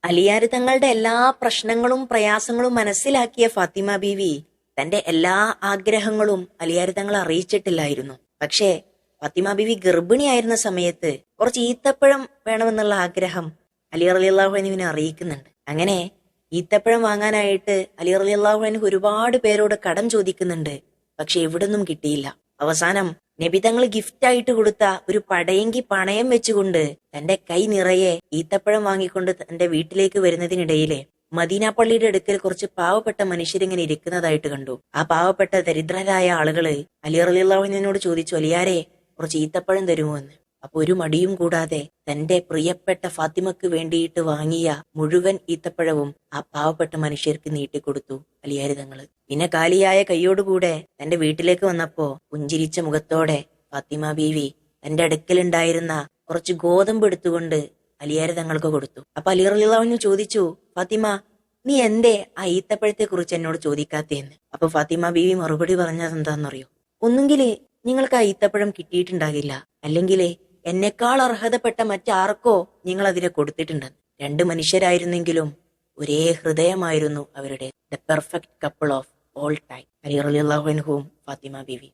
അലിയാർ തങ്ങളുടെ എല്ലാ പ്രശ്നങ്ങളും പ്രയാസങ്ങളും മനസ്സിലാക്കിയ ഫാത്തിമ ബീവി തന്റെ എല്ലാ ആഗ്രഹങ്ങളും അലിയാർ തങ്ങളെ അറിയിച്ചിട്ടില്ലായിരുന്നു. പക്ഷേ ഫാത്തിമ ബീവി ഗർഭിണിയായിരുന്ന സമയത്ത് കുറച്ച് ഈത്തപ്പഴം വേണമെന്നുള്ള ആഗ്രഹം അലി റളിയല്ലാഹു അൻഹുവിനെ അറിയിക്കുന്നുണ്ട്. അങ്ങനെ ഈത്തപ്പഴം വാങ്ങാനായിട്ട് അലി റളിയല്ലാഹു അൻഹു ഒരുപാട് പേരോട് കടം ചോദിക്കുന്നുണ്ട്. പക്ഷെ എവിടുന്നും കിട്ടിയില്ല. അവസാനം നബി തങ്ങൾ ഗിഫ്റ്റ് ആയിട്ട് കൊടുത്ത ഒരു പടയെങ്കി പണയം വെച്ചുകൊണ്ട് തന്റെ കൈ നിറയെ ഈത്തപ്പഴം വാങ്ങിക്കൊണ്ട് തന്റെ വീട്ടിലേക്ക് വരുന്നതിനിടയിലെ മദീന പള്ളിയുടെ അടുക്കൽ കുറച്ച് പാവപ്പെട്ട മനുഷ്യരിങ്ങനെ ഇരിക്കുന്നതായിട്ട് കണ്ടു. ആ പാവപ്പെട്ട ദരിദ്രരായ ആളുകള് അലി റളിയല്ലാഹു അൻഹുവിനോട് ചോദിച്ചു, അലിയാരെ കുറച്ച് ഈത്തപ്പഴം തരുമോ എന്ന്. അപ്പൊ ഒരു മടിയും കൂടാതെ തന്റെ പ്രിയപ്പെട്ട ഫാത്തിമക്ക് വേണ്ടിയിട്ട് വാങ്ങിയ മുഴുവൻ ഈത്തപ്പഴവും ആ പാവപ്പെട്ട മനുഷ്യർക്ക് നീട്ടിക്കൊടുത്തു അലിയാർ തങ്ങള്. പിന്നെ കാലിയായ കൈയോടുകൂടെ തന്റെ വീട്ടിലേക്ക് വന്നപ്പോ പുഞ്ചിരിച്ച മുഖത്തോടെ ഫാത്തിമ ബീവി തന്റെ അടുക്കലുണ്ടായിരുന്ന കുറച്ച് ഗോതമ്പ് എടുത്തുകൊണ്ട് അലിയാർ തങ്ങൾക്ക് കൊടുത്തു. അപ്പൊ അലി റളിയല്ലാഹു അൻഹു ചോദിച്ചു, ഫാത്തിമ, നീ എന്തേ ആ ഈത്തപ്പഴത്തെ കുറിച്ച് എന്നോട് ചോദിക്കാത്തേന്ന്. അപ്പൊ ഫാത്തിമ ബീവി മറുപടി പറഞ്ഞത് എന്താണെന്നറിയോ? ഒന്നുകിൽ നിങ്ങൾക്ക് ആ ഈത്തപ്പഴം കിട്ടിയിട്ടുണ്ടാകില്ല, അല്ലെങ്കിൽ എന്നെക്കാൾ അർഹതപ്പെട്ട മറ്റാർക്കോ നിങ്ങൾ അതിനെ കൊടുത്തിട്ടുണ്ടെന്ന്. രണ്ട് മനുഷ്യരായിരുന്നെങ്കിലും ഒരേ ഹൃദയമായിരുന്നു അവരുടെ. The perfect couple of all time, Ali റളിയല്ലാഹു അൻഹുവും ഫാത്തിമ ബീവി.